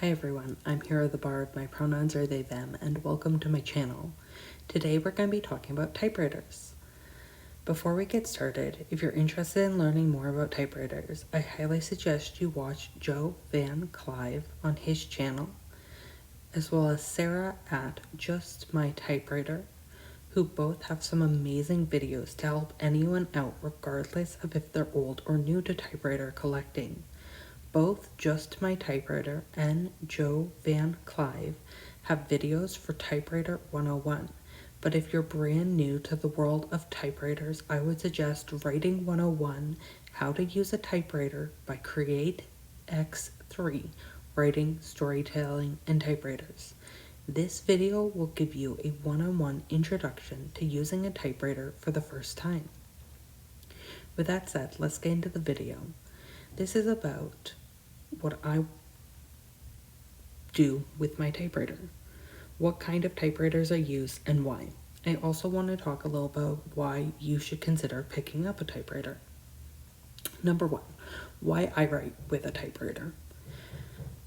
Hi everyone, I'm Hero the Bard, my pronouns are they, them, and welcome to my channel. Today we're going to be talking about typewriters. Before we get started, if you're interested in learning more about typewriters, I highly suggest you watch Joe Van Clive on his channel, as well as Sarah at Just My Typewriter, who both have some amazing videos to help anyone out regardless of if they're old or new to typewriter collecting. Both Just My Typewriter and Joe Van Clive have videos for Typewriter 101, but if you're brand new to the world of typewriters, I would suggest Writing 101, How to Use a Typewriter by Create X3, Writing, Storytelling, and Typewriters. This video will give you a one-on-one introduction to using a typewriter for the first time. With that said, let's get into the video. This is about what I do with my typewriter, what kind of typewriters I use, and why. I also want to talk a little about why you should consider picking up a typewriter. Number one, why I write with a typewriter.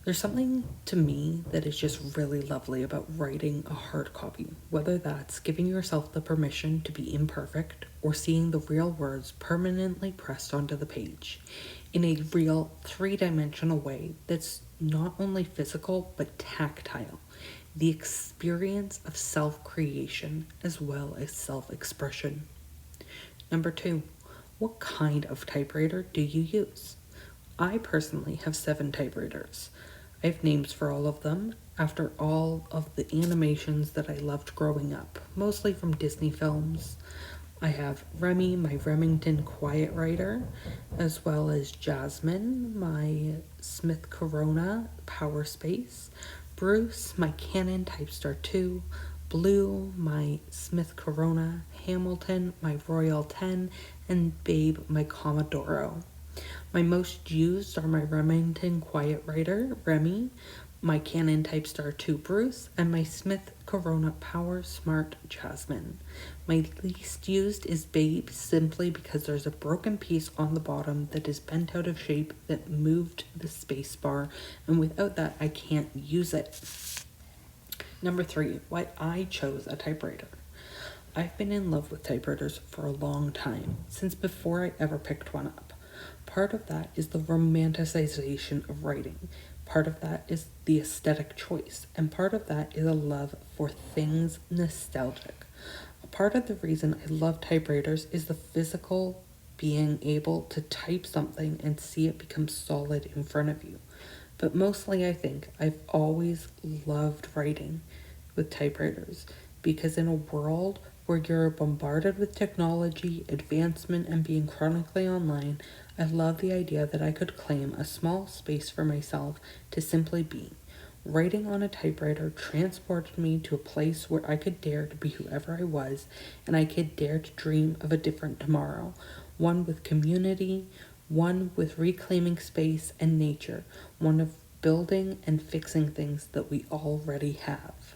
There's something to me that is just really lovely about writing a hard copy, whether that's giving yourself the permission to be imperfect or seeing the real words permanently pressed onto the page in a real three-dimensional way that's not only physical but tactile. The experience of self-creation as well as self-expression. Number two, what kind of typewriter do you use? I personally have 7 typewriters. I have names for all of them after all of the animations that I loved growing up, mostly from Disney films. I have Remy, my Remington Quiet Writer, as well as Jasmine, my Smith Corona Power Space, Bruce, my Canon Typestar 2, Blue, my Smith Corona, Hamilton, my Royal 10, and Babe, my Commodoro. My most used are my Remington Quiet Writer, Remy, my Canon Typestar 2 Bruce, and my Smith Corona Power Smart Jasmine. My least used is Babe, simply because there's a broken piece on the bottom that is bent out of shape that moved the space bar, and without that I can't use it. Number 3, why I chose a typewriter. I've been in love with typewriters for a long time, since before I ever picked one up. Part of that is the romanticization of writing. Part of that is the aesthetic choice, and part of that is a love for things nostalgic. A part of the reason I love typewriters is the physical being able to type something and see it become solid in front of you. But mostly I think I've always loved writing with typewriters, because in a world where you're bombarded with technology, advancement, and being chronically online, I love the idea that I could claim a small space for myself to simply be. Writing on a typewriter transported me to a place where I could dare to be whoever I was, and I could dare to dream of a different tomorrow, one with community, one with reclaiming space and nature, one of building and fixing things that we already have.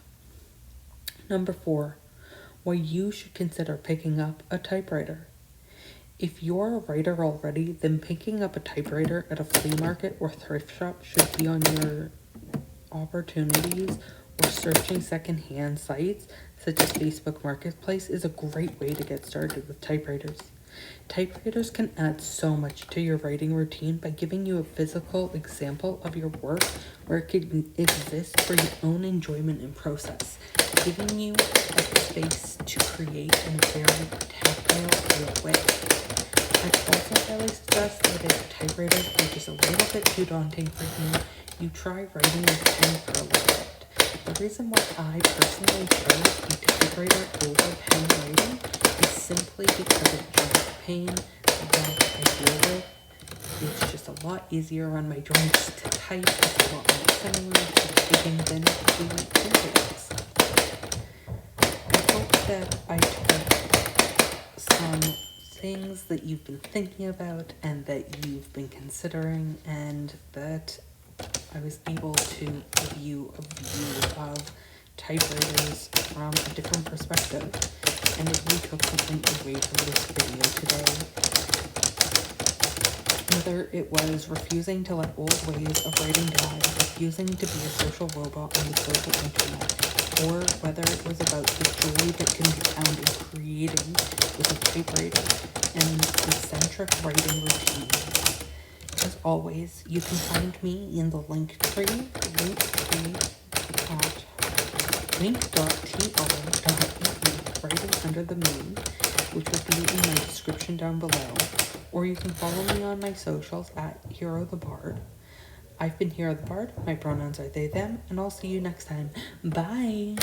Number 4, why you should consider picking up a typewriter. If you're a writer already, then picking up a typewriter at a flea market or thrift shop should be on your opportunities, or searching secondhand sites such as Facebook Marketplace is a great way to get started with typewriters. Typewriters can add so much to your writing routine by giving you a physical example of your work where it can exist for your own enjoyment and process, giving you a space to create in a very tactile way. I'd also highly suggest that if typewriters are just a little bit too daunting for you try writing with pen for a little bit. The reason why I personally chose a typewriter over pen writing is simply because of joint pain that I deal with. It's just a lot easier on my joints to type. It's a lot more similar to typing than to typewriters. I hope that I took some things that you've been thinking about and that you've been considering, and that I was able to give you a view of typewriters from a different perspective. And if you took something away from this video today, Whether it was refusing to let old ways of writing die, refusing to be a social robot on the social internet, or whether it was about the joy that can be found in creating with a typewriter and eccentric writing routines. As always, you can find me in the Linktree at link.tree, writing under the moon, which will be in my description down below. Or you can follow me on my socials at Hero the Bard. I've been Hero the Bard. My pronouns are they, them, and I'll see you next time. Bye!